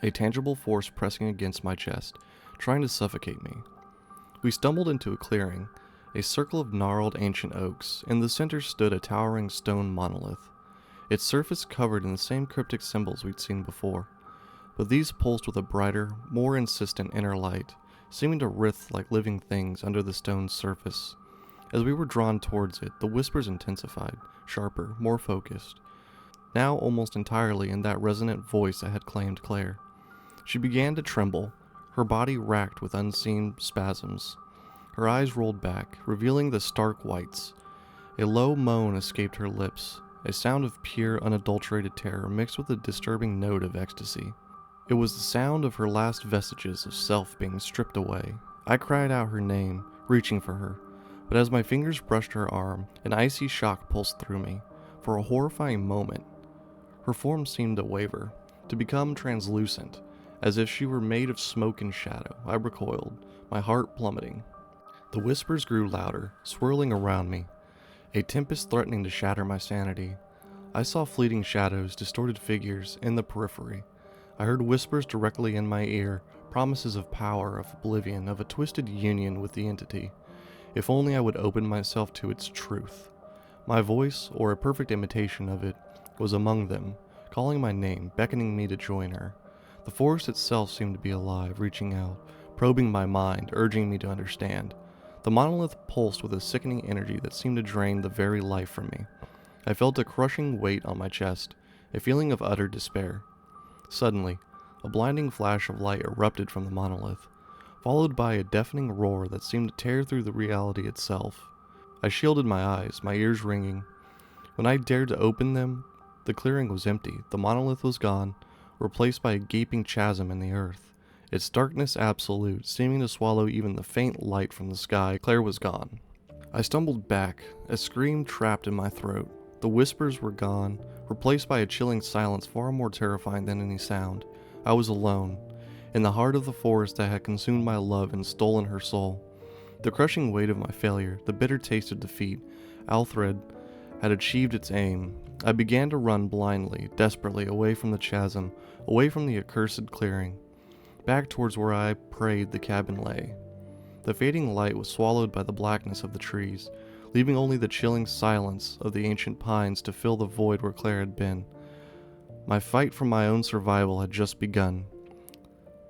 a tangible force pressing against my chest, trying to suffocate me. We stumbled into a clearing, a circle of gnarled ancient oaks. In the center stood a towering stone monolith, its surface covered in the same cryptic symbols we'd seen before, but these pulsed with a brighter, more insistent inner light, seeming to writhe like living things under the stone's surface. As we were drawn towards it, the whispers intensified, sharper, more focused, now almost entirely in that resonant voice that had claimed Clare. She began to tremble, her body racked with unseen spasms. Her eyes rolled back, revealing the stark whites. A low moan escaped her lips, a sound of pure, unadulterated terror mixed with a disturbing note of ecstasy. It was the sound of her last vestiges of self being stripped away. I cried out her name, reaching for her, but as my fingers brushed her arm, an icy shock pulsed through me. For a horrifying moment, her form seemed to waver, to become translucent, as if she were made of smoke and shadow. I recoiled, my heart plummeting. The whispers grew louder, swirling around me, a tempest threatening to shatter my sanity. I saw fleeting shadows, distorted figures in the periphery. I heard whispers directly in my ear, promises of power, of oblivion, of a twisted union with the entity. If only I would open myself to its truth. My voice, or a perfect imitation of it, was among them, calling my name, beckoning me to join her. The forest itself seemed to be alive, reaching out, probing my mind, urging me to understand. The monolith pulsed with a sickening energy that seemed to drain the very life from me. I felt a crushing weight on my chest, a feeling of utter despair. Suddenly, a blinding flash of light erupted from the monolith, followed by a deafening roar that seemed to tear through the reality itself. I shielded my eyes, my ears ringing. When I dared to open them, the clearing was empty. The monolith was gone, replaced by a gaping chasm in the earth, its darkness absolute, seeming to swallow even the faint light from the sky. Clare was gone. I stumbled back, a scream trapped in my throat. The whispers were gone, replaced by a chilling silence far more terrifying than any sound. I was alone, in the heart of the forest that had consumed my love and stolen her soul. The crushing weight of my failure, the bitter taste of defeat, Aethelred had achieved its aim. I began to run blindly, desperately, away from the chasm, away from the accursed clearing, back towards where I prayed the cabin lay. The fading light was swallowed by the blackness of the trees, leaving only the chilling silence of the ancient pines to fill the void where Clare had been. My fight for my own survival had just begun.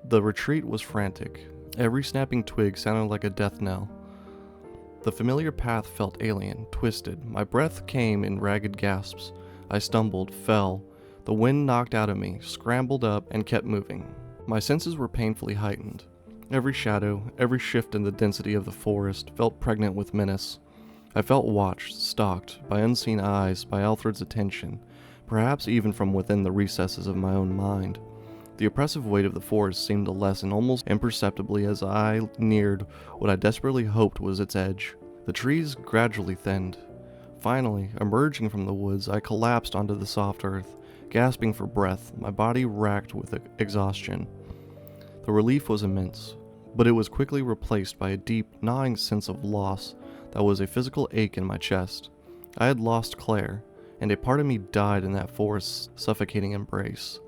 The retreat was frantic. Every snapping twig sounded like a death knell. The familiar path felt alien, twisted. My breath came in ragged gasps. I stumbled, fell. The wind knocked out of me, scrambled up, and kept moving. My senses were painfully heightened. Every shadow, every shift in the density of the forest felt pregnant with menace. I felt watched, stalked, by unseen eyes, by Aethelred's attention, perhaps even from within the recesses of my own mind. The oppressive weight of the forest seemed to lessen almost imperceptibly as I neared what I desperately hoped was its edge. The trees gradually thinned. Finally, emerging from the woods, I collapsed onto the soft earth, gasping for breath, my body racked with exhaustion. The relief was immense, but it was quickly replaced by a deep, gnawing sense of loss that was a physical ache in my chest. I had lost Clare, and a part of me died in that forest's suffocating embrace.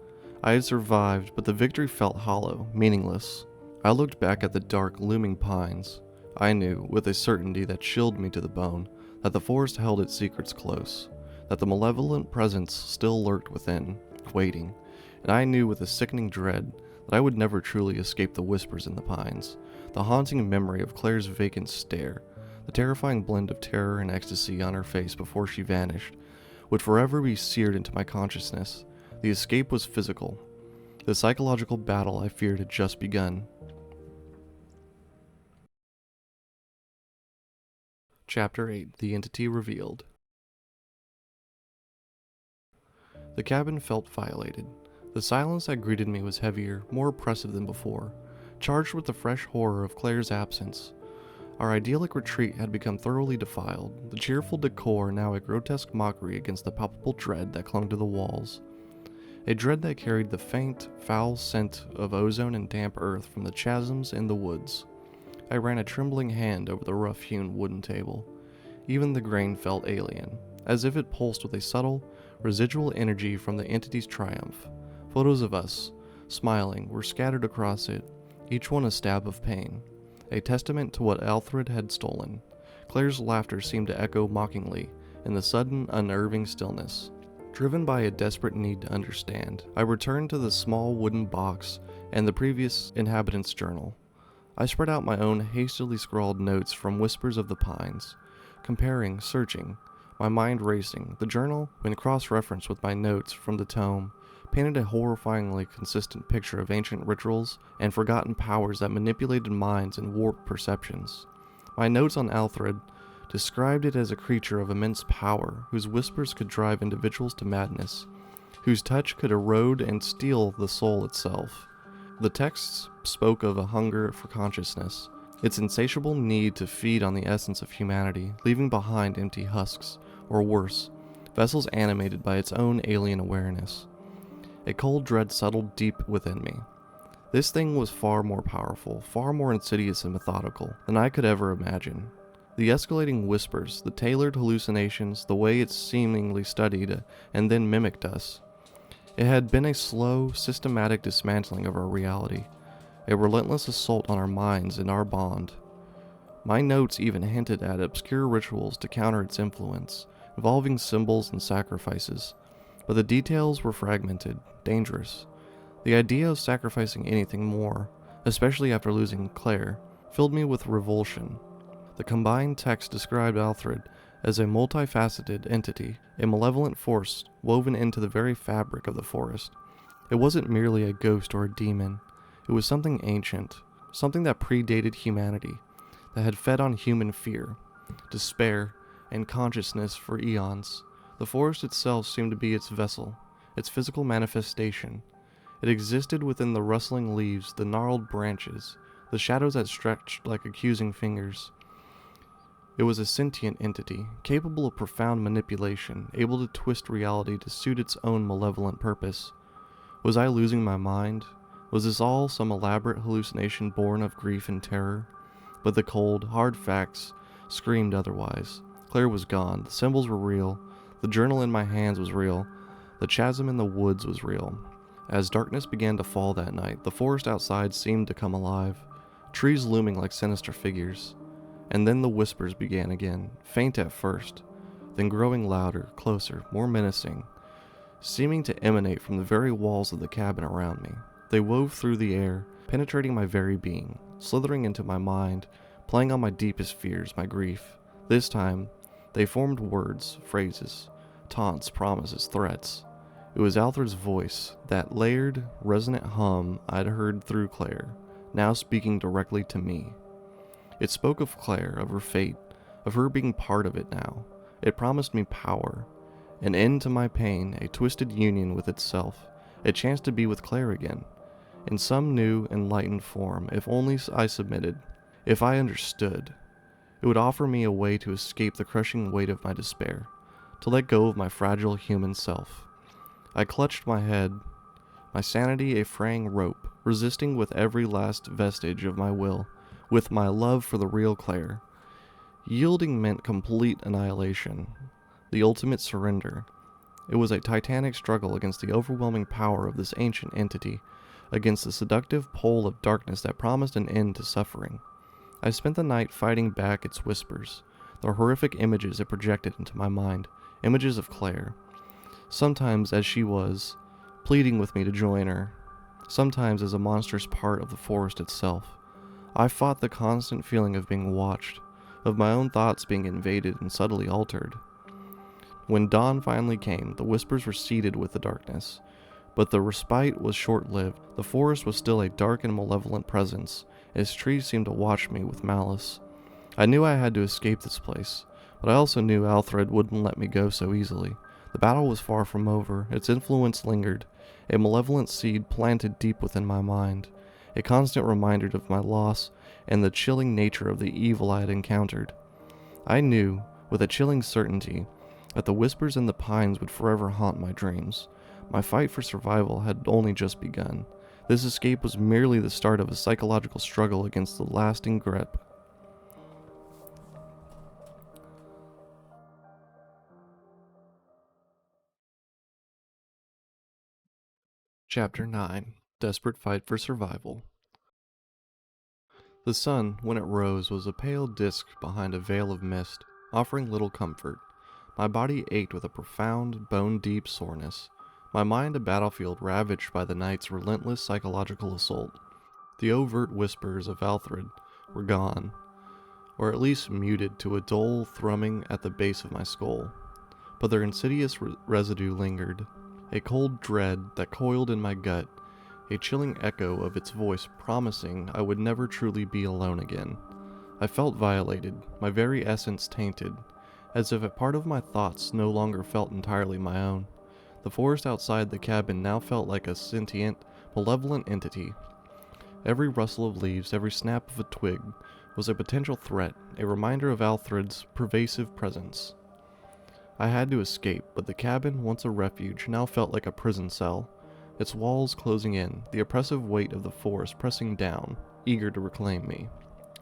I had survived, but the victory felt hollow, meaningless. I looked back at the dark, looming pines. I knew, with a certainty that chilled me to the bone, that the forest held its secrets close, that the malevolent presence still lurked within, waiting, and I knew with a sickening dread that I would never truly escape the whispers in the pines, the haunting memory of Clare's vacant stare, the terrifying blend of terror and ecstasy on her face before she vanished, would forever be seared into my consciousness. The escape was physical. The psychological battle I feared had just begun. Chapter 8: The Entity Revealed. The cabin felt violated. The silence that greeted me was heavier, more oppressive than before, charged with the fresh horror of Clare's absence. Our idyllic retreat had become thoroughly defiled, the cheerful decor now a grotesque mockery against the palpable dread that clung to the walls. A dread that carried the faint, foul scent of ozone and damp earth from the chasms in the woods. I ran a trembling hand over the rough-hewn wooden table. Even the grain felt alien, as if it pulsed with a subtle, residual energy from the entity's triumph. Photos of us, smiling, were scattered across it, each one a stab of pain, a testament to what Aethelred had stolen. Clare's laughter seemed to echo mockingly in the sudden, unnerving stillness. Driven by a desperate need to understand, I returned to the small wooden box and the previous inhabitant's journal. I spread out my own hastily scrawled notes from Whispers of the Pines, comparing, searching, my mind racing. The journal, when cross-referenced with my notes from the tome, painted a horrifyingly consistent picture of ancient rituals and forgotten powers that manipulated minds and warped perceptions. My notes on Aethelred described it as a creature of immense power, whose whispers could drive individuals to madness, whose touch could erode and steal the soul itself. The texts spoke of a hunger for consciousness, its insatiable need to feed on the essence of humanity, leaving behind empty husks, or worse, vessels animated by its own alien awareness. A cold dread settled deep within me. This thing was far more powerful, far more insidious and methodical than I could ever imagine. The escalating whispers, the tailored hallucinations, the way it seemingly studied and then mimicked us. It had been a slow, systematic dismantling of our reality, a relentless assault on our minds and our bond. My notes even hinted at obscure rituals to counter its influence, involving symbols and sacrifices, but the details were fragmented, dangerous. The idea of sacrificing anything more, especially after losing Clare, filled me with revulsion. The combined text described Aethelred as a multifaceted entity, a malevolent force woven into the very fabric of the forest. It wasn't merely a ghost or a demon. It was something ancient, something that predated humanity, that had fed on human fear, despair, and consciousness for eons. The forest itself seemed to be its vessel, its physical manifestation. It existed within the rustling leaves, the gnarled branches, the shadows that stretched like accusing fingers. It was a sentient entity, capable of profound manipulation, able to twist reality to suit its own malevolent purpose. Was I losing my mind? Was this all some elaborate hallucination born of grief and terror? But the cold, hard facts screamed otherwise. Clare was gone, the symbols were real, the journal in my hands was real, the chasm in the woods was real. As darkness began to fall that night, the forest outside seemed to come alive, trees looming like sinister figures. And then the whispers began again, faint at first, then growing louder, closer, more menacing, seeming to emanate from the very walls of the cabin around me. They wove through the air, penetrating my very being, slithering into my mind, playing on my deepest fears, my grief. This time, they formed words, phrases, taunts, promises, threats. It was Aethelred's voice, that layered, resonant hum I'd heard through Clare, now speaking directly to me. It spoke of Clare, of her fate, of her being part of it now. It promised me power, an end to my pain, a twisted union with itself, a chance to be with Clare again, in some new, enlightened form, if only I submitted, if I understood. It would offer me a way to escape the crushing weight of my despair, to let go of my fragile human self. I clutched my head, my sanity a fraying rope, resisting with every last vestige of my will, with my love for the real Clare. Yielding meant complete annihilation, the ultimate surrender. It was a titanic struggle against the overwhelming power of this ancient entity, against the seductive pole of darkness that promised an end to suffering. I spent the night fighting back its whispers, the horrific images it projected into my mind, images of Clare. Sometimes as she was, pleading with me to join her, sometimes as a monstrous part of the forest itself. I fought the constant feeling of being watched, of my own thoughts being invaded and subtly altered. When dawn finally came, the whispers receded with the darkness, but the respite was short-lived. The forest was still a dark and malevolent presence. Its trees seemed to watch me with malice. I knew I had to escape this place, but I also knew Aethelred wouldn't let me go so easily. The battle was far from over. Its influence lingered, a malevolent seed planted deep within my mind, a constant reminder of my loss and the chilling nature of the evil I had encountered. I knew, with a chilling certainty, that the whispers in the pines would forever haunt my dreams. My fight for survival had only just begun. This escape was merely the start of a psychological struggle against the lasting grip. Chapter 9. Desperate Fight for Survival. The sun, when it rose, was a pale disk behind a veil of mist, offering little comfort. My body ached with a profound, bone-deep soreness, my mind a battlefield ravaged by the night's relentless psychological assault. The overt whispers of Aethelred were gone, or at least muted to a dull thrumming at the base of my skull, but their insidious residue lingered, a cold dread that coiled in my gut, a chilling echo of its voice promising I would never truly be alone again. I felt violated, my very essence tainted, as if a part of my thoughts no longer felt entirely my own. The forest outside the cabin now felt like a sentient, malevolent entity. Every rustle of leaves, every snap of a twig, was a potential threat, a reminder of Aethered's pervasive presence. I had to escape, but the cabin, once a refuge, now felt like a prison cell. its walls closing in, the oppressive weight of the forest pressing down, eager to reclaim me.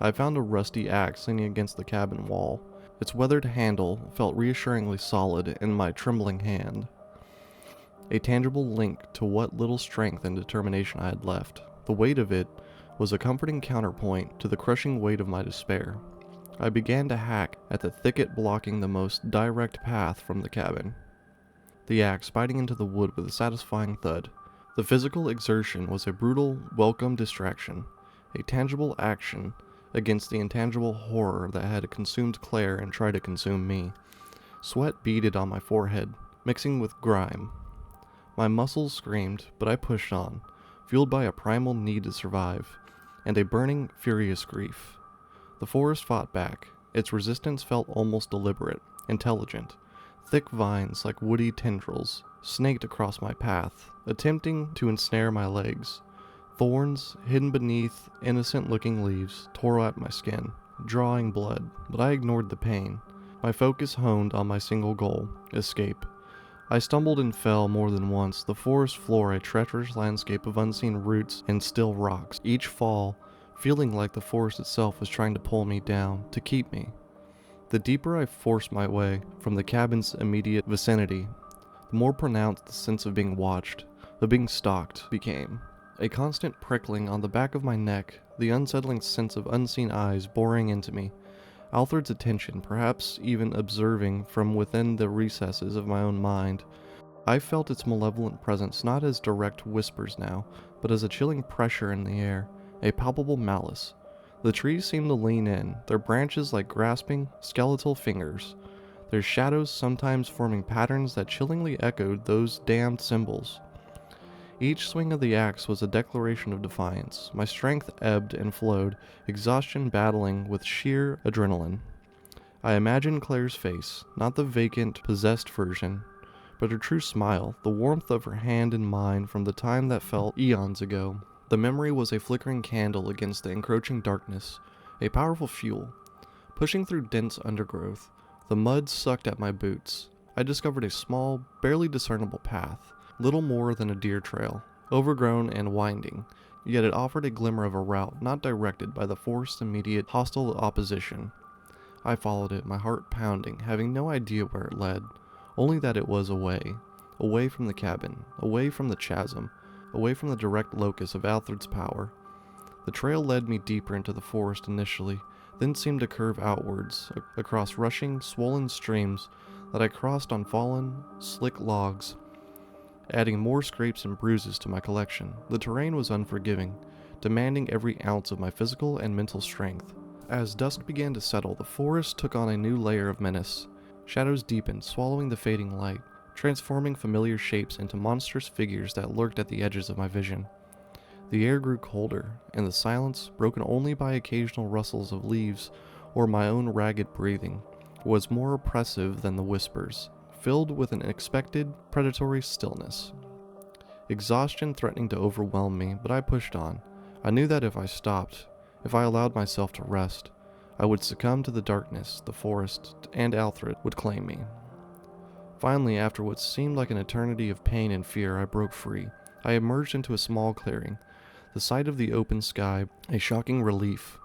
I found a rusty axe leaning against the cabin wall. Its weathered handle felt reassuringly solid in my trembling hand, a tangible link to what little strength and determination I had left. The weight of it was a comforting counterpoint to the crushing weight of my despair. I began to hack at the thicket blocking the most direct path from the cabin, the axe biting into the wood with a satisfying thud. The physical exertion was a brutal, welcome distraction, a tangible action against the intangible horror that had consumed Clare and tried to consume me. Sweat beaded on my forehead, mixing with grime. My muscles screamed, but I pushed on, fueled by a primal need to survive, and a burning, furious grief. The forest fought back. Its resistance felt almost deliberate, intelligent. Thick vines, like woody tendrils, snaked across my path, attempting to ensnare my legs. Thorns, hidden beneath innocent-looking leaves, tore at my skin, drawing blood, but I ignored the pain. My focus honed on my single goal, escape. I stumbled and fell more than once, the forest floor a treacherous landscape of unseen roots and still rocks, each fall feeling like the forest itself was trying to pull me down, to keep me. The deeper I forced my way from the cabin's immediate vicinity, the more pronounced the sense of being watched, of being stalked, became. A constant prickling on the back of my neck, the unsettling sense of unseen eyes boring into me, Aethelred's attention, perhaps even observing from within the recesses of my own mind. I felt its malevolent presence not as direct whispers now, but as a chilling pressure in the air, a palpable malice. The trees seemed to lean in, their branches like grasping, skeletal fingers, their shadows sometimes forming patterns that chillingly echoed those damned symbols. Each swing of the axe was a declaration of defiance. My strength ebbed and flowed, exhaustion battling with sheer adrenaline. I imagined Clare's face, not the vacant, possessed version, but her true smile, the warmth of her hand in mine from the time that felt eons ago. The memory was a flickering candle against the encroaching darkness, a powerful fuel. Pushing through dense undergrowth, the mud sucked at my boots. I discovered a small, barely discernible path, little more than a deer trail, overgrown and winding, yet it offered a glimmer of a route not directed by the forced immediate hostile opposition. I followed it, my heart pounding, having no idea where it led, only that it was away, away from the cabin, away from the chasm, away from the direct locus of Aethelred's power. The trail led me deeper into the forest initially, then seemed to curve outwards, across rushing, swollen streams that I crossed on fallen, slick logs, adding more scrapes and bruises to my collection. The terrain was unforgiving, demanding every ounce of my physical and mental strength. As dusk began to settle, the forest took on a new layer of menace. Shadows deepened, swallowing the fading light, transforming familiar shapes into monstrous figures that lurked at the edges of my vision. The air grew colder, and the silence, broken only by occasional rustles of leaves or my own ragged breathing, was more oppressive than the whispers, filled with an expected, predatory stillness. Exhaustion threatening to overwhelm me, but I pushed on. I knew that if I stopped, if I allowed myself to rest, I would succumb to the darkness, the forest, and Aethelred would claim me. Finally, after what seemed like an eternity of pain and fear, I broke free. I emerged into a small clearing, the sight of the open sky, a shocking relief.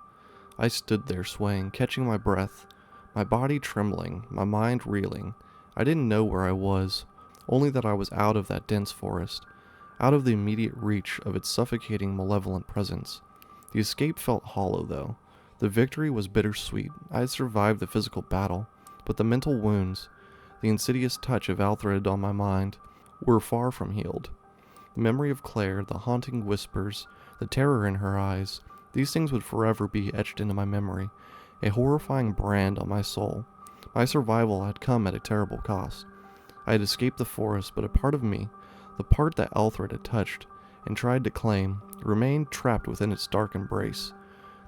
I stood there swaying, catching my breath, my body trembling, my mind reeling. I didn't know where I was, only that I was out of that dense forest, out of the immediate reach of its suffocating, malevolent presence. The escape felt hollow, though. The victory was bittersweet. I had survived the physical battle, but the mental wounds, the insidious touch of Aethelred on my mind, were far from healed. The memory of Clare, the haunting whispers, the terror in her eyes, these things would forever be etched into my memory, a horrifying brand on my soul. My survival had come at a terrible cost. I had escaped the forest, but a part of me, the part that Aethelred had touched and tried to claim, remained trapped within its dark embrace.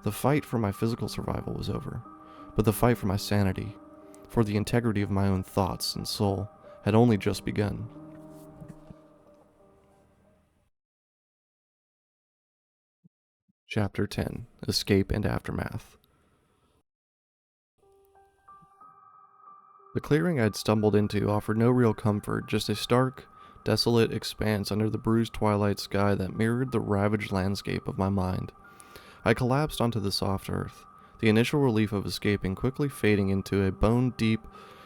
The fight for my physical survival was over, but the fight for my sanity, for the integrity of my own thoughts and soul, had only just begun. Chapter 10: Escape and Aftermath. The clearing I'd stumbled into offered no real comfort, just a stark, desolate expanse under the bruised twilight sky that mirrored the ravaged landscape of my mind. I collapsed onto the soft earth, the initial relief of escaping quickly fading into a bone-deep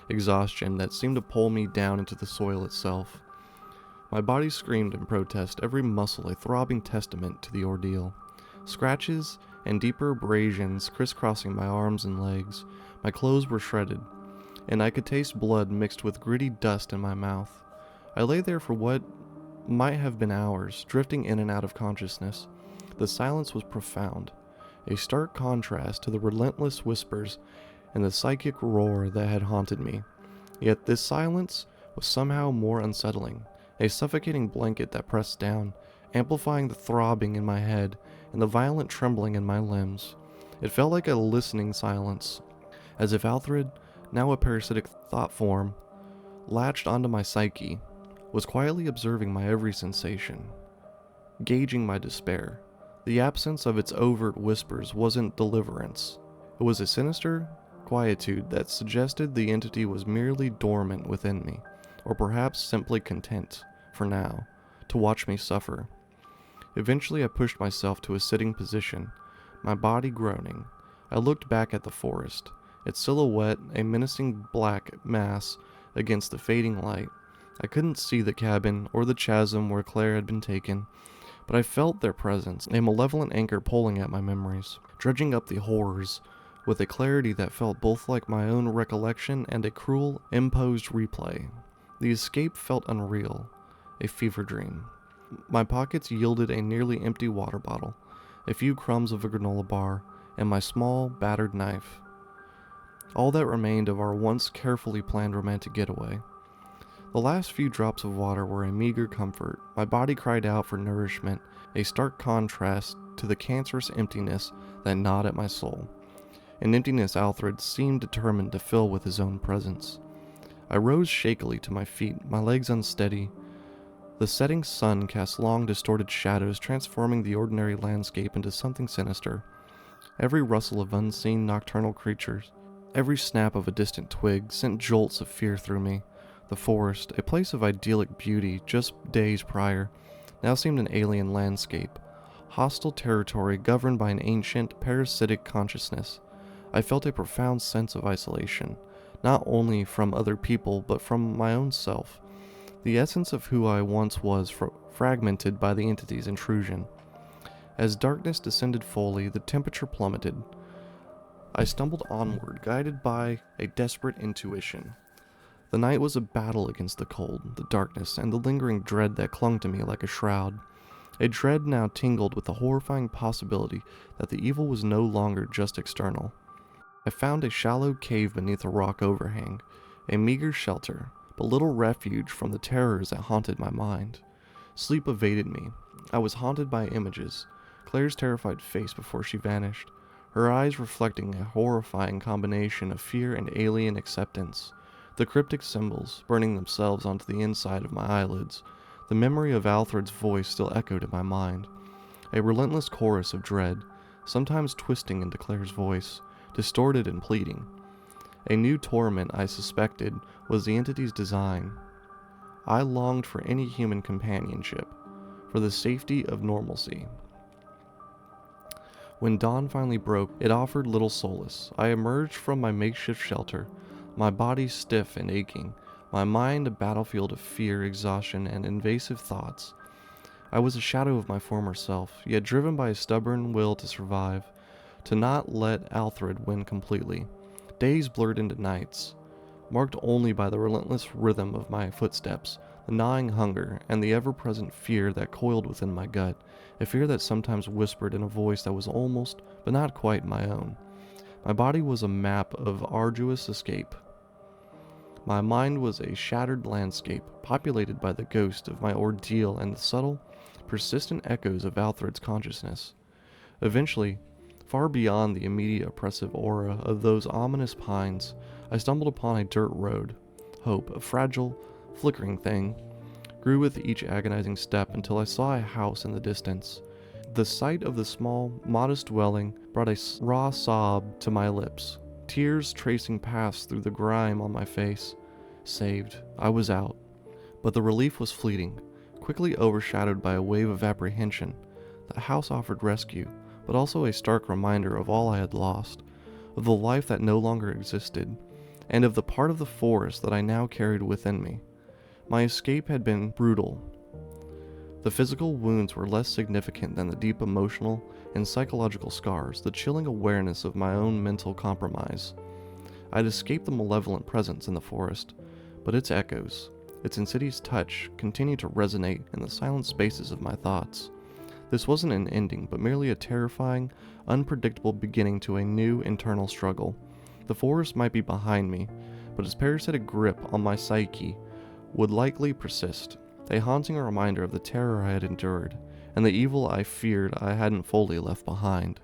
exhaustion that seemed to pull me down into the soil itself. My body screamed in protest, every muscle a throbbing testament to the ordeal. Scratches and deeper abrasions crisscrossing my arms and legs. My clothes were shredded, and I could taste blood mixed with gritty dust in my mouth. I lay there for what might have been hours, drifting in and out of consciousness. The silence was profound, a stark contrast to the relentless whispers and the psychic roar that had haunted me. Yet this silence was somehow more unsettling, a suffocating blanket that pressed down, amplifying the throbbing in my head and the violent trembling in my limbs. It felt like a listening silence, as if Aethelred, now a parasitic thought form, latched onto my psyche, was quietly observing my every sensation, gauging my despair. The absence of its overt whispers wasn't deliverance. It was a sinister quietude that suggested the entity was merely dormant within me, or perhaps simply content, for now, to watch me suffer. Eventually I pushed myself to a sitting position, my body groaning. I looked back at the forest, its silhouette a menacing black mass against the fading light. I couldn't see the cabin or the chasm where Clare had been taken, but I felt their presence, a malevolent anchor pulling at my memories, dredging up the horrors with a clarity that felt both like my own recollection and a cruel, imposed replay. The escape felt unreal, a fever dream. My pockets yielded a nearly empty water bottle, a few crumbs of a granola bar, and my small, battered knife. All that remained of our once carefully planned romantic getaway. The last few drops of water were a meager comfort. My body cried out for nourishment, a stark contrast to the cancerous emptiness that gnawed at my soul, an emptiness Aethelred seemed determined to fill with his own presence. I rose shakily to my feet, my legs unsteady. The setting sun cast long, distorted shadows, transforming the ordinary landscape into something sinister. Every rustle of unseen nocturnal creatures, every snap of a distant twig sent jolts of fear through me. The forest, a place of idyllic beauty just days prior, now seemed an alien landscape, hostile territory governed by an ancient, parasitic consciousness. I felt a profound sense of isolation, not only from other people, but from my own self. The essence of who I once was fragmented by the entity's intrusion. As darkness descended fully, the temperature plummeted. I stumbled onward, guided by a desperate intuition. The night was a battle against the cold, the darkness, and the lingering dread that clung to me like a shroud. A dread now tingled with the horrifying possibility that the evil was no longer just external. I found a shallow cave beneath a rock overhang, a meager shelter, but little refuge from the terrors that haunted my mind. Sleep evaded me. I was haunted by images, Clare's terrified face before she vanished, her eyes reflecting a horrifying combination of fear and alien acceptance. The cryptic symbols burning themselves onto the inside of my eyelids. The memory of Aethered's voice still echoed in my mind. A relentless chorus of dread, sometimes twisting into Clare's voice, distorted and pleading. A new torment, I suspected, was the entity's design. I longed for any human companionship, for the safety of normalcy. When dawn finally broke, it offered little solace. I emerged from my makeshift shelter, my body stiff and aching, my mind a battlefield of fear, exhaustion, and invasive thoughts. I was a shadow of my former self, yet driven by a stubborn will to survive, to not let Aethelred win completely. Days blurred into nights, marked only by the relentless rhythm of my footsteps, the gnawing hunger, and the ever-present fear that coiled within my gut, a fear that sometimes whispered in a voice that was almost, but not quite, my own. My body was a map of arduous escape. My mind was a shattered landscape, populated by the ghost of my ordeal and the subtle, persistent echoes of Aethered's consciousness. Eventually, far beyond the immediate oppressive aura of those ominous pines, I stumbled upon a dirt road. Hope, a fragile, flickering thing, grew with each agonizing step until I saw a house in the distance. The sight of the small, modest dwelling brought a raw sob to my lips, tears tracing paths through the grime on my face. Saved. I was out. But the relief was fleeting, quickly overshadowed by a wave of apprehension. The house offered rescue, but also a stark reminder of all I had lost, of the life that no longer existed, and of the part of the forest that I now carried within me. My escape had been brutal. The physical wounds were less significant than the deep emotional and psychological scars, the chilling awareness of my own mental compromise. I had escaped the malevolent presence in the forest, but its echoes, its insidious touch, continued to resonate in the silent spaces of my thoughts. This wasn't an ending, but merely a terrifying, unpredictable beginning to a new internal struggle. The forest might be behind me, but its parasitic grip on my psyche would likely persist, a haunting reminder of the terror I had endured, and the evil I feared I hadn't fully left behind.